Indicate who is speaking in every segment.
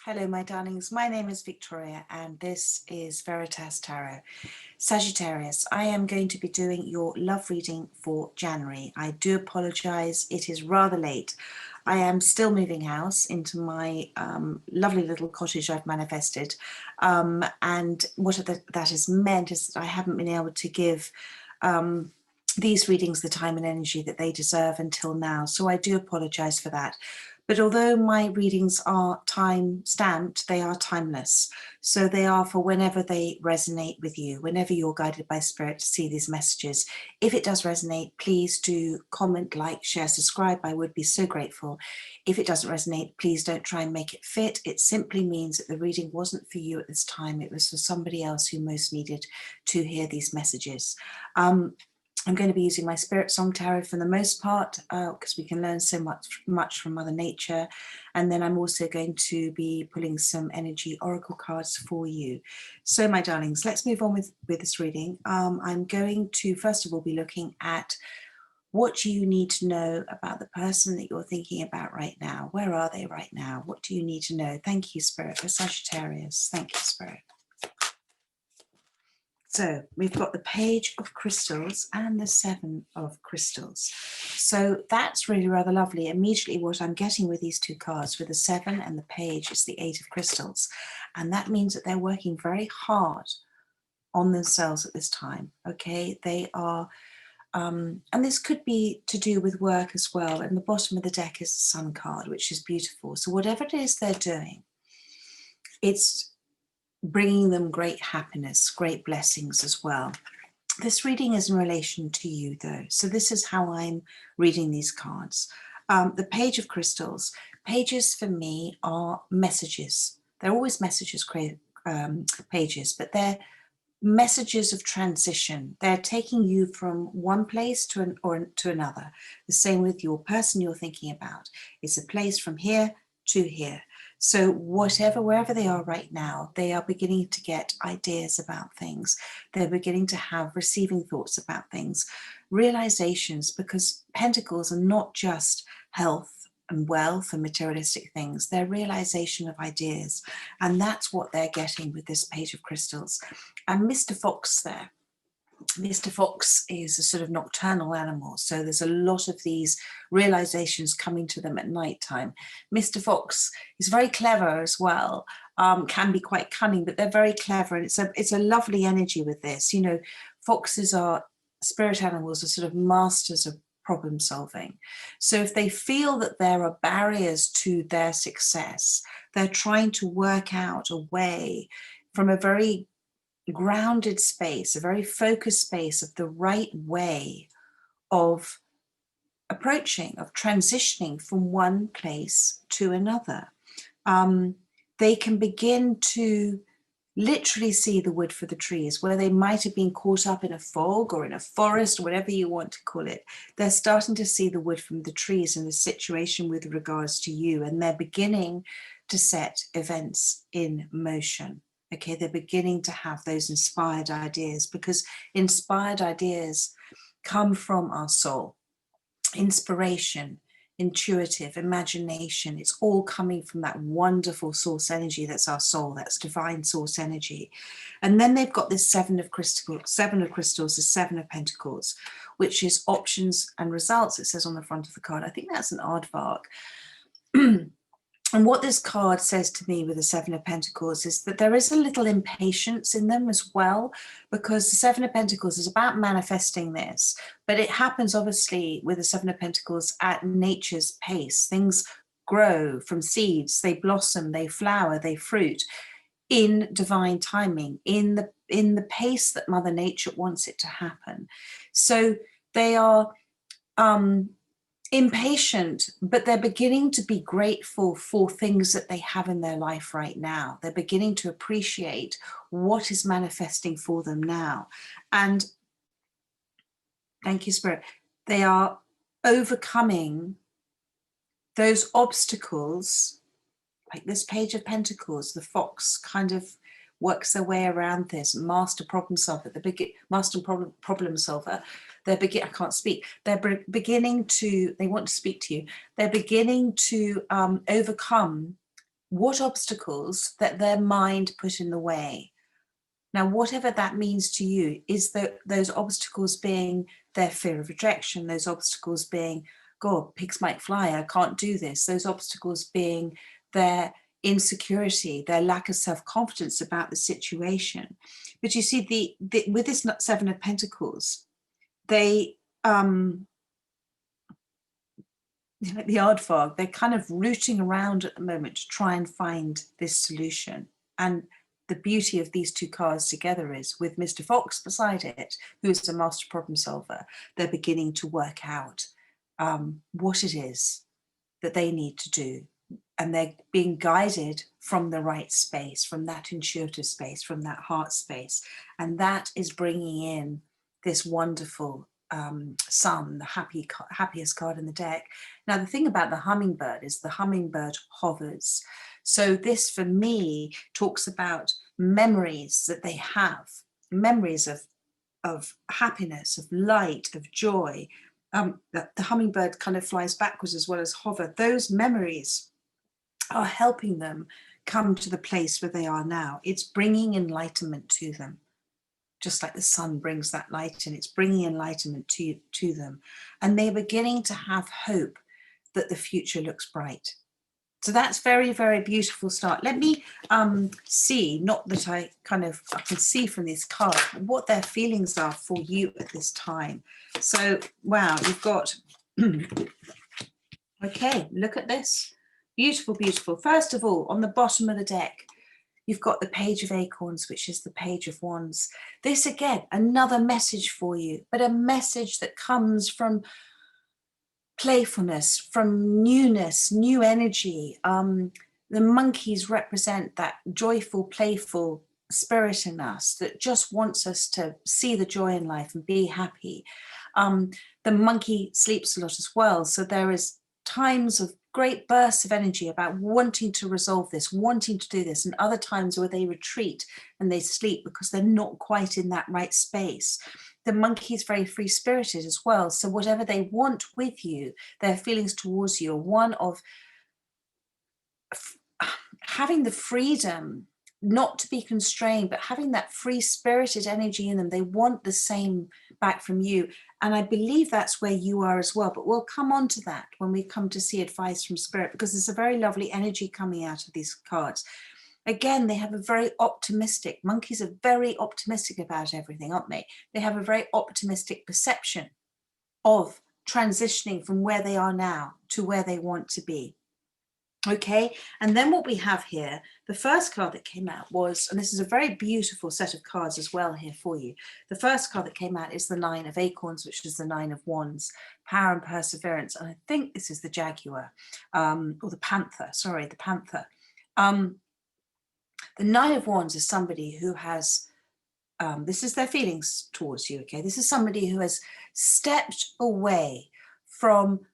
Speaker 1: Hello, my darlings. My name is Victoria, and this is Veritas Tarot. Sagittarius, I am going to be doing your love reading for January. I do apologise, it is rather late. I am still moving house into my lovely little cottage I've manifested. And what that has meant is that I haven't been able to give these readings the time and energy that they deserve until now. So I do apologise for that. But although my readings are time stamped, they are timeless. So they are for whenever they resonate with you, whenever you're guided by spirit to see these messages. If it does resonate, please do comment, like, share, subscribe. I would be so grateful. If it doesn't resonate, please don't try and make it fit. It simply means that the reading wasn't for you at this time. It was for somebody else who most needed to hear these messages. I'm going to be using my Spirit Song Tarot for the most part because we can learn so much from Mother Nature. And then I'm also going to be pulling some energy oracle cards for you. So my darlings, let's move on with this reading. I'm going to first of all be looking at what you need to know about the person that you're thinking about right now. Where are they right now? What do you need to know? Thank you, Spirit, for Sagittarius. Thank you, Spirit. So we've got the Page of Crystals and the Seven of Crystals. So that's really rather lovely. Immediately what I'm getting with these two cards, with the Seven and the Page, is the Eight of Crystals. And that means that they're working very hard on themselves at this time. Okay, they are, and this could be to do with work as well. And the bottom of the deck is the Sun card, which is beautiful. So whatever it is they're doing, it's bringing them great happiness, great blessings as well. This reading is in relation to you though. So this is how I'm reading these cards. The Page of Crystals. Pages for me are messages. They're always messages, pages, but they're messages of transition. They're taking you from one place to another. The same with your person you're thinking about. It's a place from here to here. So wherever they are right now, they are beginning to get ideas about things. They're beginning to have receiving thoughts about things, realizations, because pentacles are not just health and wealth and materialistic things. They're realization of ideas. And that's what they're getting with this Page of Crystals. And Mr. Fox there. Mr. Fox is a sort of nocturnal animal, so there's a lot of these realizations coming to them at night time. Mr. Fox is very clever as well, can be quite cunning, but they're very clever, and it's a lovely energy with this. You know, foxes are spirit animals, are sort of masters of problem solving. So if they feel that there are barriers to their success, they're trying to work out a way from a very grounded space, a very focused space of the right way of approaching, of transitioning from one place to another. They can begin to literally see the wood for the trees, where they might have been caught up in a fog or in a forest, whatever you want to call it. They're starting to see the wood from the trees in the situation with regards to you, and they're beginning to set events in motion. Okay, they're beginning to have those inspired ideas, because inspired ideas come from our soul. Inspiration, intuitive, imagination, it's all coming from that wonderful source energy that's our soul, that's divine source energy. And then they've got this Seven of Crystals, the Seven of Pentacles, which is options and results, it says on the front of the card. I think that's an aardvark. And what this card says to me with the Seven of Pentacles is that there is a little impatience in them as well, because the Seven of Pentacles is about manifesting this, but it happens obviously with the Seven of Pentacles at nature's pace. Things grow from seeds, they blossom, they flower, they fruit in divine timing, in the pace that Mother Nature wants it to happen. So they are impatient, but they're beginning to be grateful for things that they have in their life right now. They're beginning to appreciate what is manifesting for them now. And thank you, Spirit, they are overcoming those obstacles, like this Page of Pentacles. The fox kind of works their way around this, master problem solver, problem solver. I can't speak. They're beginning to, they want to speak to you. They're beginning to overcome what obstacles that their mind put in the way. Now, whatever that means to you, is that those obstacles being their fear of rejection, those obstacles being, God, pigs might fly, I can't do this, those obstacles being their insecurity, their lack of self-confidence about the situation. But you see, with this Seven of Pentacles, they, like the aardvark, they're kind of rooting around at the moment to try and find this solution. And the beauty of these two cards together is, with Mr. Fox beside it, who's a master problem solver, they're beginning to work out what it is that they need to do. And they're being guided from the right space, from that intuitive space, from that heart space. And that is bringing in this wonderful sun, the happiest card in the deck. Now, the thing about the hummingbird is the hummingbird hovers. So this, for me, talks about memories that they have, memories of happiness, of light, of joy. The hummingbird kind of flies backwards as well as hover. Those memories are helping them come to the place where they are now. It's bringing enlightenment to them. Just like the sun brings that light in, it's bringing enlightenment to them. And they're beginning to have hope that the future looks bright. So that's very, very beautiful start. Let me see, not that I can see from this card, what their feelings are for you at this time. So, wow, you've got, okay, look at this. Beautiful, beautiful. First of all, on the bottom of the deck, you've got the Page of Acorns, which is the Page of Wands. This, again, another message for you, but a message that comes from playfulness, from newness, new energy. The monkeys represent that joyful, playful spirit in us that just wants us to see the joy in life and be happy. The monkey sleeps a lot as well. So there is times of great bursts of energy about wanting to resolve this, wanting to do this, and other times where they retreat and they sleep because they're not quite in that right space. The monkey is very free-spirited as well. So whatever they want with you, their feelings towards you are one of having the freedom not to be constrained, but having that free-spirited energy in them. They want the same back from you. And I believe that's where you are as well. But we'll come on to that when we come to see advice from Spirit, because there's a very lovely energy coming out of these cards. Again, they have a very optimistic, monkeys are very optimistic about everything, aren't they? They have a very optimistic perception of transitioning from where they are now to where they want to be. Okay, and then what we have here, the first card that came out was, and this is a very beautiful set of cards as well here for you. The first card that came out is the Nine of Acorns, which is the Nine of Wands, power and perseverance. And I think this is the Jaguar, or the Panther, sorry, the Panther. The Nine of Wands is somebody who has, this is their feelings towards you, okay? This is somebody who has stepped away from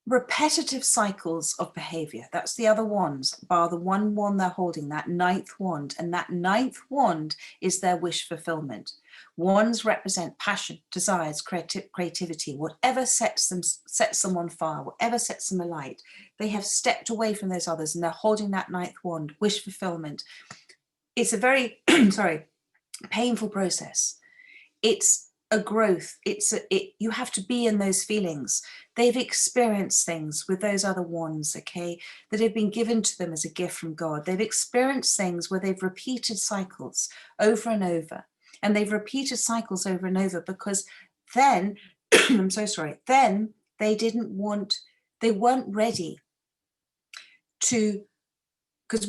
Speaker 1: repetitive cycles of behavior. That's the other wands, bar the one wand they're holding, that ninth wand. And that ninth wand is their wish fulfillment. Wands represent passion, desires, creativity, whatever sets them on fire, whatever sets them alight. They have stepped away from those others and they're holding that ninth wand, wish fulfillment. It's a very, painful process. It's a growth. You have to be in those feelings. They've experienced things with those other wands, okay, that have been given to them as a gift from God. They've experienced things where they've repeated cycles over and over, and they've repeated cycles over and over because then, I'm so sorry, then they weren't ready to, because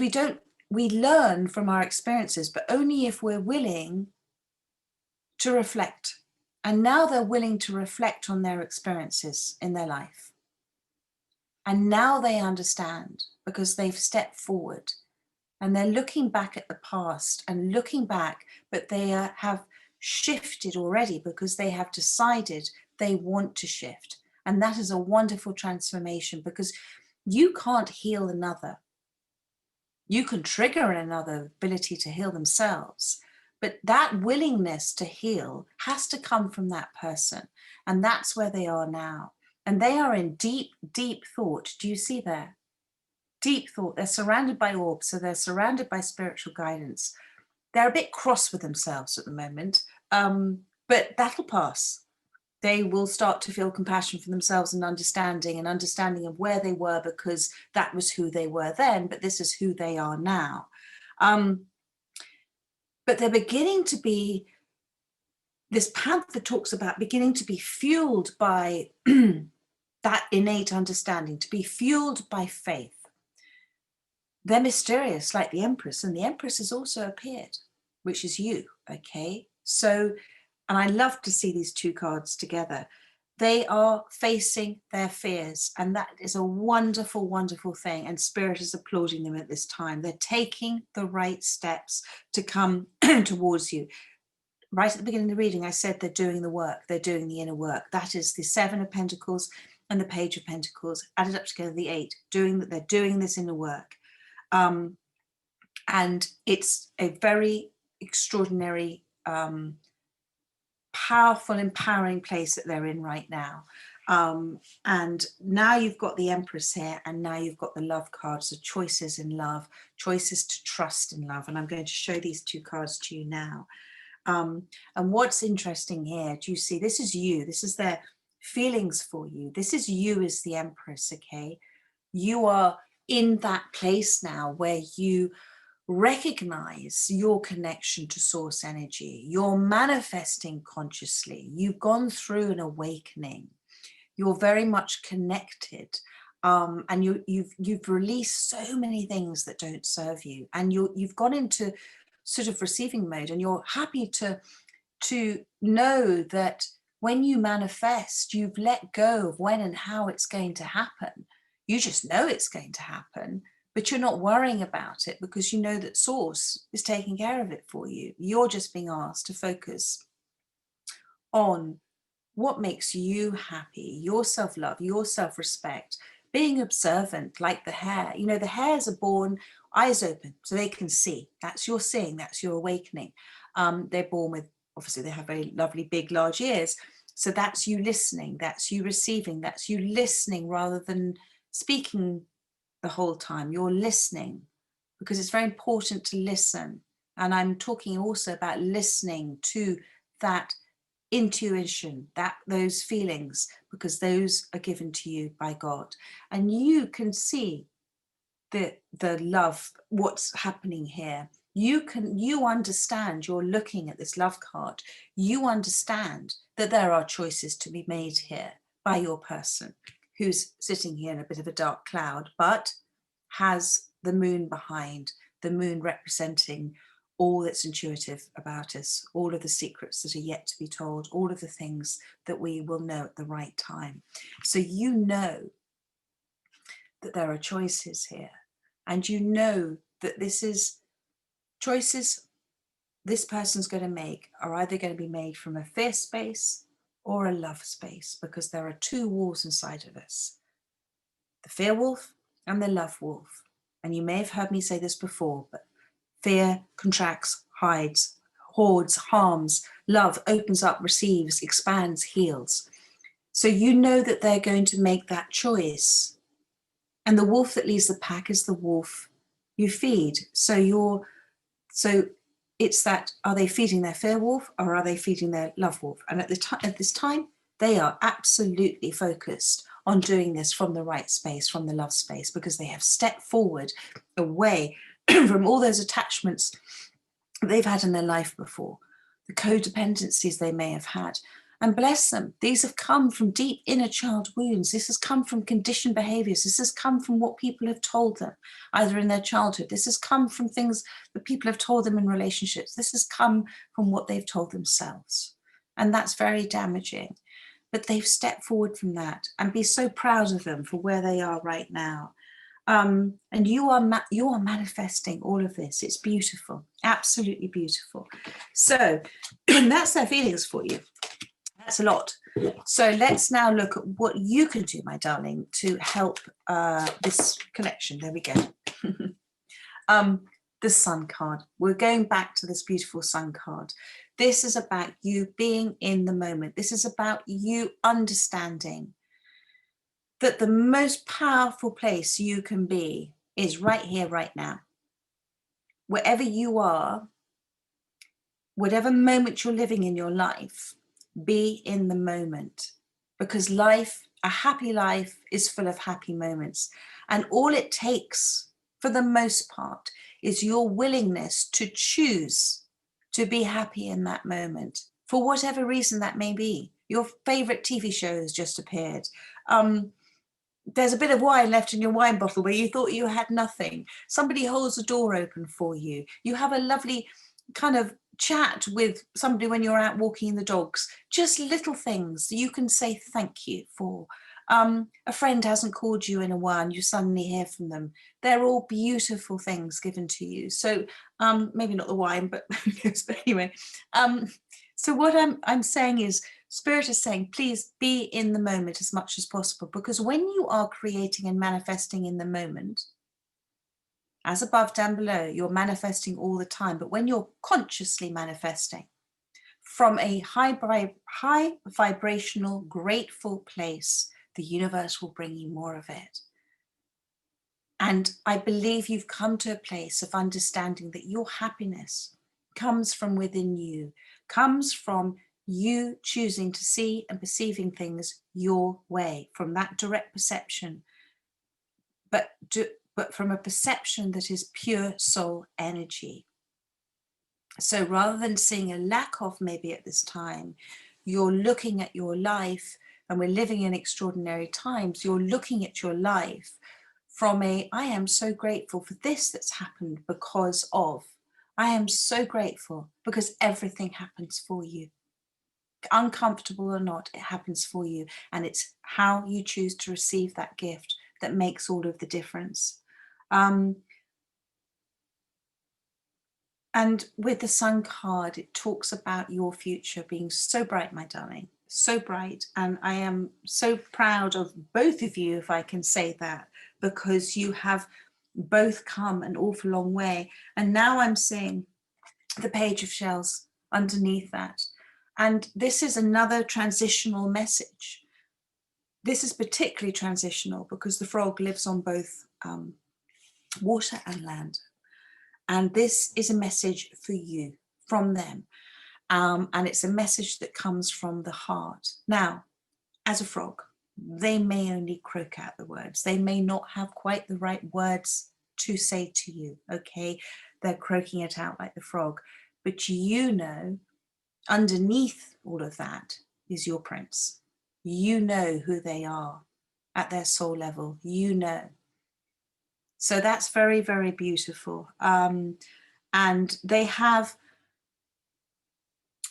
Speaker 1: we learn from our experiences, but only if we're willing to reflect. And now they're willing to reflect on their experiences in their life. And now they understand because they've stepped forward and they're looking back at the past and looking back, but they have shifted already because they have decided they want to shift. And that is a wonderful transformation because you can't heal another. You can trigger another ability to heal themselves. But that willingness to heal has to come from that person. And that's where they are now. And they are in deep, deep thought. Do you see there? deep thought. They're surrounded by orbs, so they're surrounded by spiritual guidance. They're a bit cross with themselves at the moment, but that'll pass. They will start to feel compassion for themselves and understanding of where they were, because that was who they were then, but this is who they are now. But they're beginning to be, this panther talks about beginning to be fueled by that innate understanding, to be fueled by faith. They're mysterious like the Empress, and the Empress has also appeared, which is you, okay? So, and I love to see these two cards together. They are facing their fears, and that is a wonderful, wonderful thing, and Spirit is applauding them at this time. They're taking the right steps to come towards you. Right at the beginning of the reading, I said they're doing the work, they're doing the inner work. That is the Seven of Pentacles and the Page of Pentacles, added up together, the 8, they're doing this inner work. And it's a very extraordinary, powerful, empowering place that they're in right now. And now you've got the Empress here, and now you've got the love cards, the choices in love, choices to trust in love. And I'm going to show these two cards to you now. And what's interesting here, do you see, this is you, this is their feelings for you. This is you as the Empress, okay? You are in that place now where you recognize your connection to source energy. You're manifesting consciously. You've gone through an awakening. You're very much connected. And you've released so many things that don't serve you. And you've gone into sort of receiving mode, and you're happy to know that when you manifest, you've let go of when and how it's going to happen. You just know it's going to happen, but you're not worrying about it because you know that Source is taking care of it for you. You're just being asked to focus on what makes you happy, your self-love, your self-respect, being observant like the hare. You know, the hares are born eyes open so they can see. That's your seeing, that's your awakening. They're born with, obviously they have very lovely big large ears, so that's you listening, that's you receiving, that's you listening rather than speaking the whole time. You're listening, because it's very important to listen. And I'm talking also about listening to that intuition, those feelings, because those are given to you by God, and you can see the love, what's happening here. You understand, you're looking at this love card, you understand that there are choices to be made here by your person who's sitting here in a bit of a dark cloud, but has the moon behind, the moon representing all that's intuitive about us, all of the secrets that are yet to be told, all of the things that we will know at the right time. So you know that there are choices here, and you know that this is choices this person's going to make are either going to be made from a fear space or a love space, because there are two wolves inside of us, the fear wolf and the love wolf. And you may have heard me say this before, but fear contracts, hides, hoards, harms. Love opens up, receives, expands, heals. So you know that they're going to make that choice. And the wolf that leads the pack is the wolf you feed. So it's that, are they feeding their fear wolf or are they feeding their love wolf? And at this time, they are absolutely focused on doing this from the right space, from the love space, because they have stepped forward away from all those attachments they've had in their life before, the codependencies they may have had. And bless them, these have come from deep inner child wounds. This has come from conditioned behaviors. This has come from what people have told them, either in their childhood. This has come from things that people have told them in relationships. This has come from what they've told themselves. And that's very damaging. But they've stepped forward from that, and be so proud of them for where they are right now. And you are manifesting all of this. It's beautiful, absolutely beautiful. So that's their feelings for you. That's a lot. So let's now look at what you can do, my darling, to help this connection. There we go. The Sun card. We're going back to this beautiful Sun card. This is about you being in the moment. This is about you understanding that the most powerful place you can be is right here, right now. Wherever you are, whatever moment you're living in your life, be in the moment, because life, a happy life, is full of happy moments. And all it takes, for the most part, is your willingness to choose to be happy in that moment, for whatever reason that may be. Your favorite TV show has just appeared. There's a bit of wine left in your wine bottle where you thought you had nothing. Somebody holds the door open for you. You have a lovely kind of chat with somebody when you're out walking the dogs. Just little things you can say thank you for. A friend hasn't called you in a while and you suddenly hear from them. They're all beautiful things given to you. So maybe not the wine, but, but anyway. So what I'm saying is, Spirit is saying, please be in the moment as much as possible, because when you are creating and manifesting in the moment, as above, down below, you're manifesting all the time. But when you're consciously manifesting from a high vibrational, grateful place, the universe will bring you more of it. And I believe you've come to a place of understanding that your happiness comes from within you, comes from you choosing to see and perceiving things your way, from that direct perception, but from a perception that is pure soul energy. So rather than seeing a lack of maybe at this time, you're looking at your life, and we're living in extraordinary times, you're looking at your life from I am so grateful for this that's happened because of, I am so grateful because everything happens for you. Uncomfortable or not, it happens for you. And it's how you choose to receive that gift that makes all of the difference. And with the Sun card, it talks about your future being so bright, my darling, so bright. And I am so proud of both of you, if I can say that, because you have both come an awful long way. And now I'm seeing the Page of Shells underneath that. And this is another transitional message. This is particularly transitional because the frog lives on both water and land. And this is a message for you from them. And it's a message that comes from the heart. Now, as a frog, they may only croak out the words. They may not have quite the right words to say to you, okay? They're croaking it out like the frog. But you know, underneath all of that is your prince. You know who they are at their soul level, you know. So that's very, very beautiful. And they have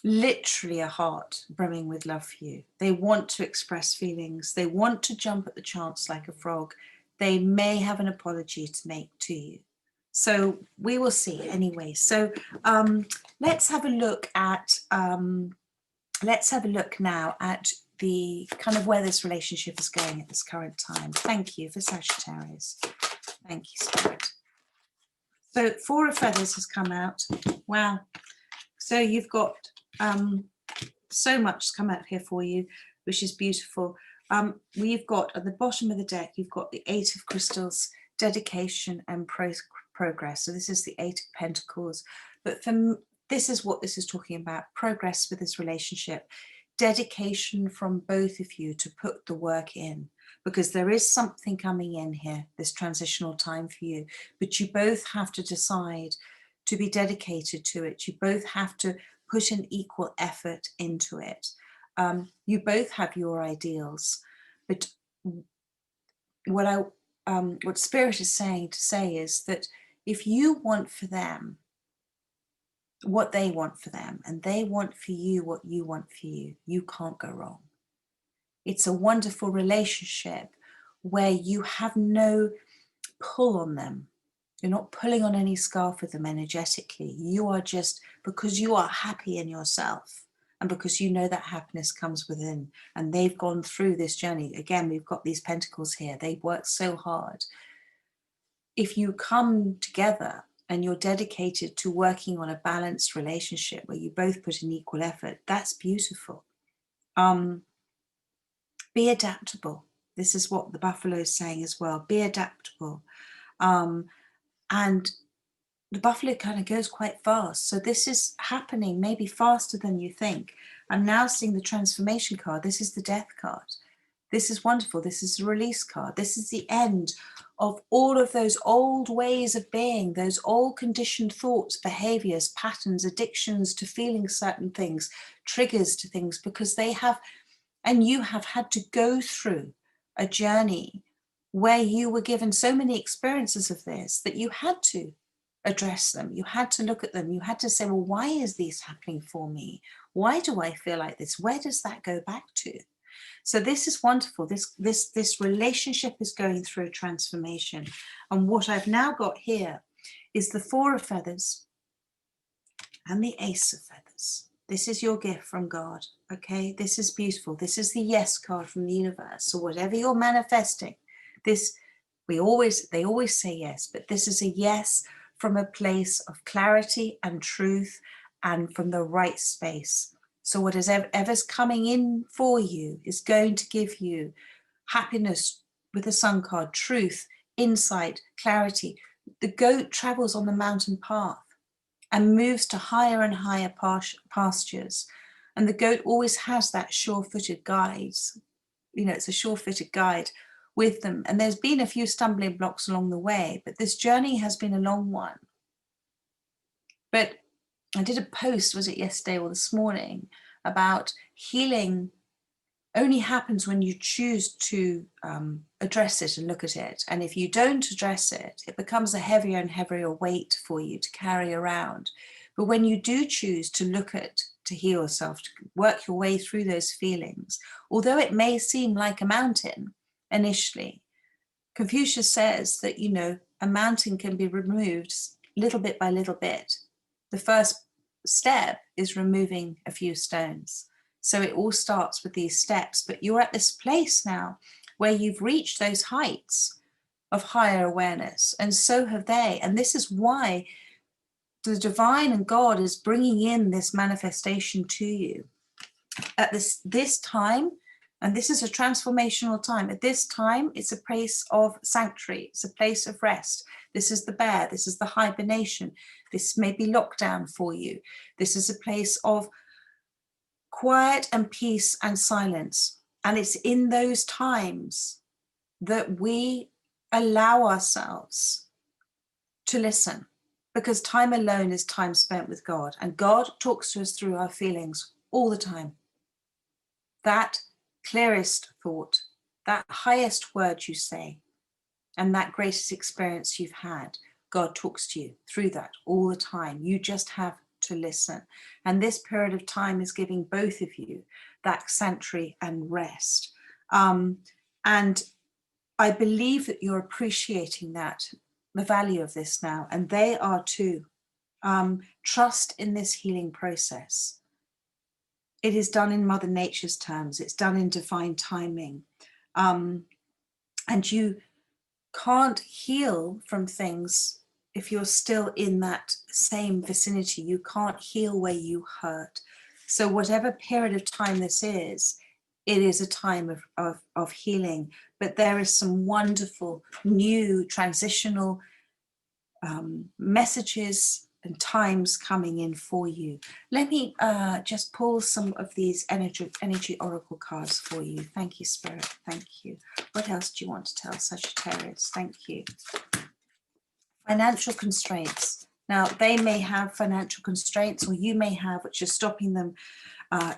Speaker 1: literally a heart brimming with love for you. They want to express feelings. They want to jump at the chance like a frog. They may have an apology to make to you. So we will see anyway. So let's have a look at, let's have a look now at the kind of where this relationship is going at this current time. Thank you for Sagittarius. Thank you, Spirit. So Four of Feathers has come out. Wow. So you've got so much come out here for you, which is beautiful. We've got at the bottom of the deck, you've got the Eight of Crystals, dedication and progress. So this is the Eight of Pentacles. But this is what this is talking about, progress with this relationship, dedication from both of you to put the work in, because there is something coming in here, this transitional time for you, but you both have to decide to be dedicated to it. You both have to put an equal effort into it. You both have your ideals, but what Spirit is saying to say is that if you want for them what they want for them, and they want for you what you want for you, you can't go wrong. It's a wonderful relationship where you have no pull on them. You're not pulling on any scarf with them energetically. You are just, because you are happy in yourself, and because you know that happiness comes within, and they've gone through this journey. Again, we've got these pentacles here. They've worked so hard. If you come together and you're dedicated to working on a balanced relationship where you both put an equal effort, that's beautiful. Be adaptable. This is what the buffalo is saying as well. Be adaptable. And the buffalo kind of goes quite fast. So this is happening maybe faster than you think. I'm now seeing the transformation card. This is the death card. This is wonderful. This is the release card. This is the end of all of those old ways of being, those old conditioned thoughts, behaviors, patterns, addictions to feeling certain things, triggers to things, because they have, and you have had to go through a journey where you were given so many experiences of this that you had to address them. You had to look at them. You had to say, well, why is this happening for me? Why do I feel like this? Where does that go back to? So this is wonderful. This relationship is going through a transformation. And what I've now got here is the Four of Feathers and the Ace of Feathers. This is your gift from God. Okay, this is beautiful. This is the yes card from the universe. So whatever you're manifesting, this they always say yes, but this is a yes from a place of clarity and truth and from the right space. So whatever's coming in for you is going to give you happiness with the Sun card, truth, insight, clarity. The goat travels on the mountain path and moves to higher and higher pastures. And the goat always has that sure-footed guides. You know, it's a sure-footed guide with them. And there's been a few stumbling blocks along the way, but this journey has been a long one. But I did a post, was it yesterday or this morning, about healing only happens when you choose to address it and look at it. And if you don't address it, it becomes a heavier and heavier weight for you to carry around. But when you do choose to look at, to heal yourself, to work your way through those feelings, although it may seem like a mountain initially, Confucius says that, you know, a mountain can be removed little bit by little bit. The first step is removing a few stones. So it all starts with these steps, but you're at this place now where you've reached those heights of higher awareness, and so have they. And this is why the divine and God is bringing in this manifestation to you at this time. And this is a transformational time. At this time, it's a place of sanctuary. It's a place of rest. This is the bear. This is the hibernation. This may be lockdown for you. This is a place of quiet and peace and silence. And it's in those times that we allow ourselves to listen, because time alone is time spent with God, and God talks to us through our feelings all the time. That clearest thought, that highest word you say, and that greatest experience you've had, God talks to you through that all the time. You just have to listen. And this period of time is giving both of you that sanctuary and rest. And I believe that you're appreciating that, the value of this now, and they are too. Trust in this healing process. It is done in Mother Nature's terms. It's done in divine timing. And you can't heal from things if you're still in that same vicinity. You can't heal where you hurt. So whatever period of time this is, it is a time of healing. But there is some wonderful new transitional messages and times coming in for you. Let me just pull some of these energy oracle cards for you. Thank you, Spirit. Thank you. What else do you want to tell Sagittarius? Thank you. Financial constraints. Now, they may have financial constraints, or you may have, which is stopping them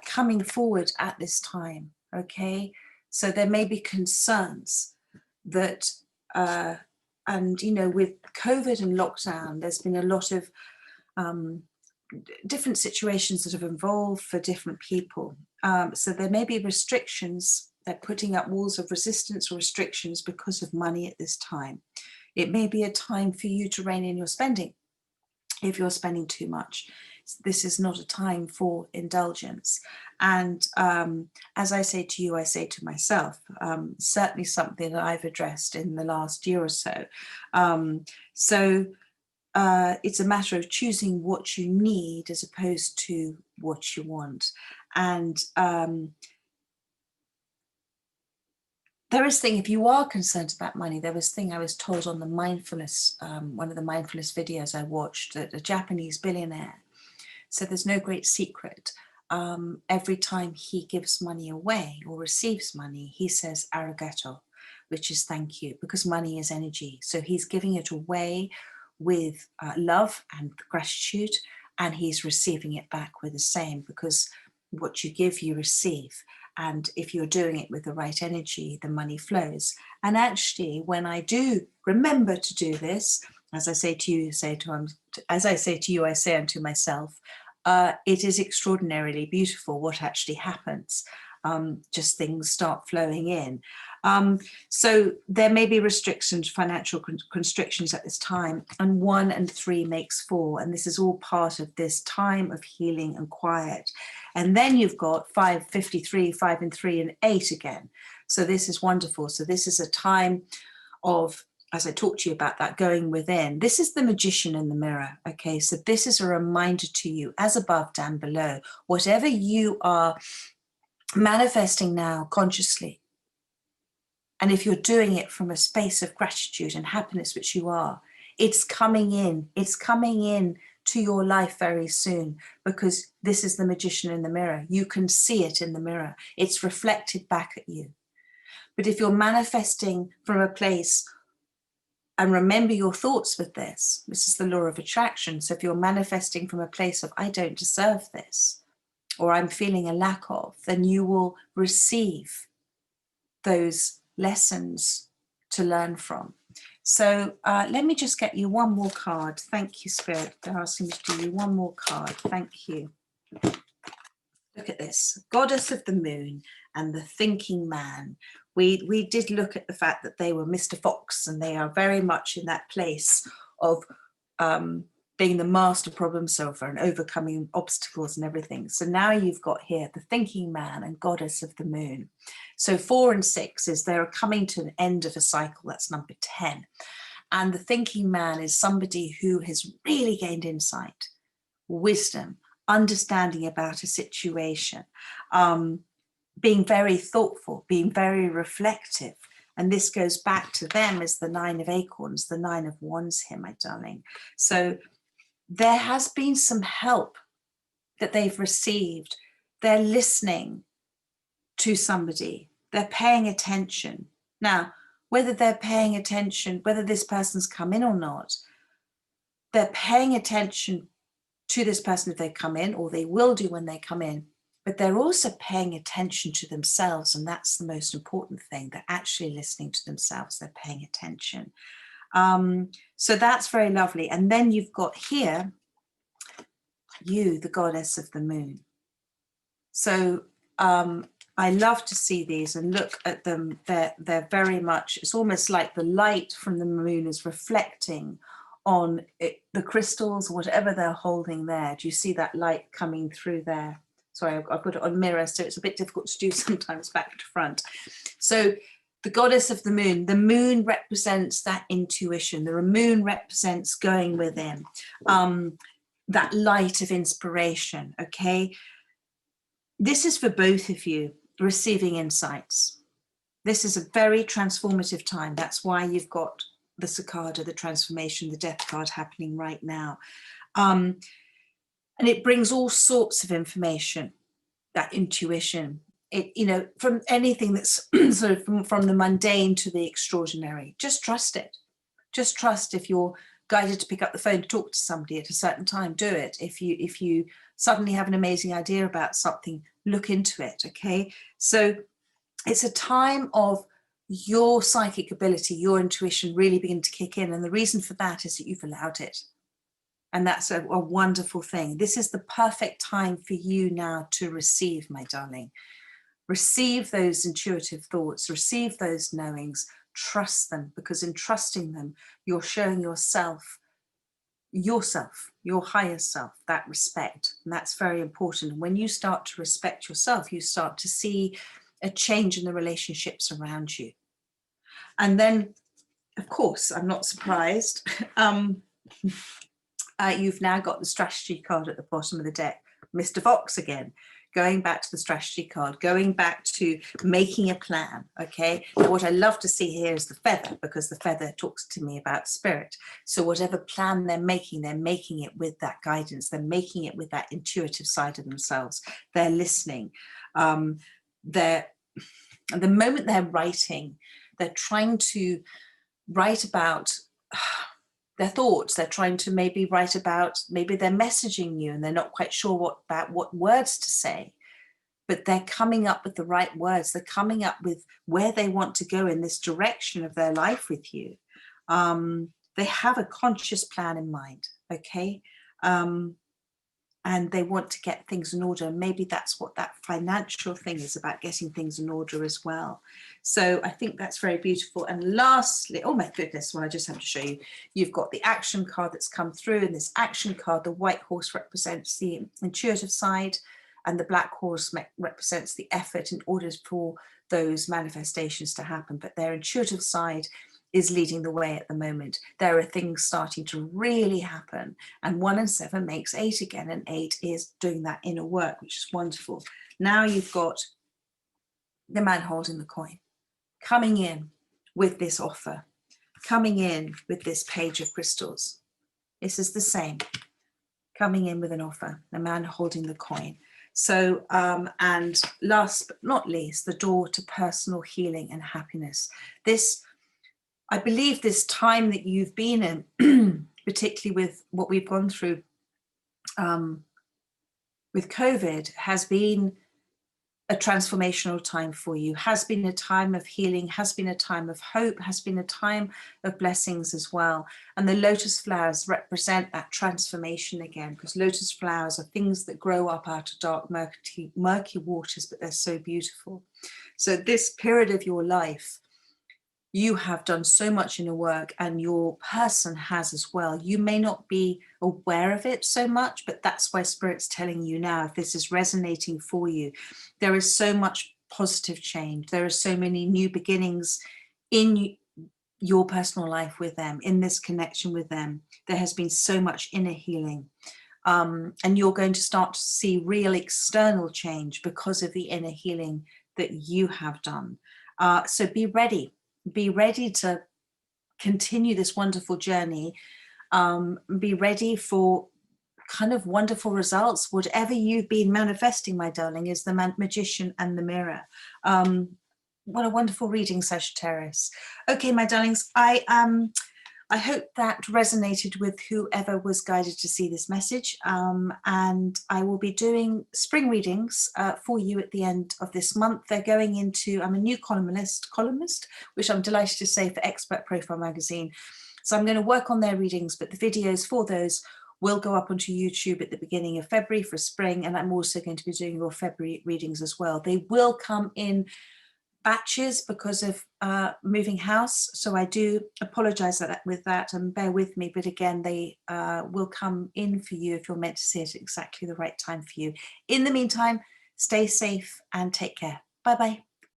Speaker 1: coming forward at this time. Okay, so there may be concerns that and you know, with COVID and lockdown, there's been a lot of different situations that have evolved for different people. So there may be restrictions. They're putting up walls of resistance or restrictions because of money at this time. It may be a time for you to rein in your spending if you're spending too much. This is not a time for indulgence. And as I say to you, I say to myself, certainly something that I've addressed in the last year or so. It's a matter of choosing what you need as opposed to what you want. And there is thing, if you are concerned about money, there was thing I was told on the mindfulness, one of the mindfulness videos I watched, that a Japanese billionaire said there's no great secret. Every time he gives money away or receives money, he says arigato, which is thank you, because money is energy. So he's giving it away with love and gratitude, and he's receiving it back with the same, because what you give, you receive. And if you're doing it with the right energy, the money flows. And actually, when I do remember to do this, as I say to you, as I say to you, I say unto myself, it is extraordinarily beautiful what actually happens. Just things start flowing in. So there may be restrictions, financial constrictions at this time, and 1 and 3 makes 4. And this is all part of this time of healing and quiet. And then you've got 5, 53, 5 and 3 and 8 again. So this is wonderful. So this is a time of, as I talked to you about that, going within. This is the magician in the mirror. Okay, so this is a reminder to you, as above, down below. Whatever you are manifesting now consciously, and if you're doing it from a space of gratitude and happiness, which you are, it's coming in to your life very soon, because this is the magician in the mirror. You can see it in the mirror. It's reflected back at you. But if you're manifesting from a place, and remember your thoughts with this is the law of attraction. So if you're manifesting from a place of, I don't deserve this, or I'm feeling a lack of, then you will receive those lessons to learn from. So let me just get you one more card. Thank you, Spirit. They're asking me to do you one more card. Thank you. Look at this, Goddess of the Moon and the Thinking Man. We did look at the fact that they were Mr. Fox, and they are very much in that place of being the master problem solver and overcoming obstacles and everything. So now you've got here the Thinking Man and Goddess of the Moon. So 4 and 6 is they're coming to an end of a cycle. That's number 10. And the Thinking Man is somebody who has really gained insight, wisdom, understanding about a situation, being very thoughtful, being very reflective. And this goes back to them as the 9 of Acorns, the 9 of Wands here, my darling. So there has been some help that they've received. They're listening to somebody. They're paying attention. Now, whether they're paying attention, whether this person's come in or not, they're paying attention to this person if they come in, or they will do when they come in, but they're also paying attention to themselves, and that's the most important thing. They're actually listening to themselves. They're paying attention. So that's very lovely. And then you've got here, you, the Goddess of the Moon. So I love to see these and look at them. They're very much, it's almost like the light from the moon is reflecting on it, the crystals, whatever they're holding there. Do you see that light coming through there? Sorry, I've got it on mirror, so it's a bit difficult to do sometimes back to front. So the Goddess of the moon represents that intuition. The moon represents going within, that light of inspiration, okay? This is for both of you, receiving insights. This is a very transformative time. That's why you've got the cicada, the transformation, the death card happening right now. And it brings all sorts of information, that intuition, it, you know, from anything that's sort of from the mundane to the extraordinary. Just trust it. Just trust if you're guided to pick up the phone to talk to somebody at a certain time, do it. If you suddenly have an amazing idea about something, look into it, okay? So it's a time of your psychic ability, your intuition really begin to kick in. And the reason for that is that you've allowed it. And that's a wonderful thing. This is the perfect time for you now to receive, my darling. Receive those intuitive thoughts, receive those knowings, trust them, because in trusting them, you're showing yourself, your higher self, that respect. And that's very important. And when you start to respect yourself, you start to see a change in the relationships around you. And then, of course, I'm not surprised. You've now got the strategy card at the bottom of the deck, Mr. Fox again, going back to the strategy card, going back to making a plan, okay? But what I love to see here is the feather, because the feather talks to me about spirit. So whatever plan they're making it with that guidance. They're making it with that intuitive side of themselves. They're listening. The moment they're writing, they're trying to write about their thoughts. They're trying to maybe write about, maybe they're messaging you and they're not quite sure what words to say, but they're coming up with the right words. They're coming up with where they want to go in this direction of their life with you. They have a conscious plan in mind, okay? And they want to get things in order. Maybe that's what that financial thing is about, getting things in order as well. So I think that's very beautiful. And lastly, oh my goodness, well, I just have to show you, you've got the action card that's come through. And this action card, the white horse represents the intuitive side, and the black horse represents the effort in order for those manifestations to happen. But their intuitive side is leading the way at the moment. There are things starting to really happen, and 1 and 7 makes 8 again, and 8 is doing that inner work, which is wonderful. Now you've got the man holding the coin, coming in with this offer, coming in with this page of crystals. This is the same, coming in with an offer, the man holding the coin. So, and last but not least, the door to personal healing and happiness. This, I believe this time that you've been in, particularly with what we've gone through with COVID, has been a transformational time for you, has been a time of healing, has been a time of hope, has been a time of blessings as well. And the lotus flowers represent that transformation again, because lotus flowers are things that grow up out of dark, murky waters, but they're so beautiful. So this period of your life, you have done so much inner work, and your person has as well. You may not be aware of it so much, but that's why Spirit's telling you now, if this is resonating for you, there is so much positive change. There are so many new beginnings in your personal life with them, in this connection with them. There has been so much inner healing. And you're going to start to see real external change because of the inner healing that you have done. So be ready. Be ready to continue this wonderful journey. Be ready for kind of wonderful results. Whatever you've been manifesting, my darling, is the magician and the mirror. What a wonderful reading, Sagittarius. Okay, my darlings, I hope that resonated with whoever was guided to see this message. And I will be doing spring readings for you at the end of this month. They're going into, I'm a new columnist, which I'm delighted to say, for Expert Profile Magazine. So I'm going to work on their readings, but the videos for those will go up onto YouTube at the beginning of February for spring. And I'm also going to be doing your February readings as well. They will come in batches because of moving house, so I do apologize with that, and bear with me, but again, they will come in for you if you're meant to see it at exactly the right time for you. In the meantime, stay safe and take care. Bye bye.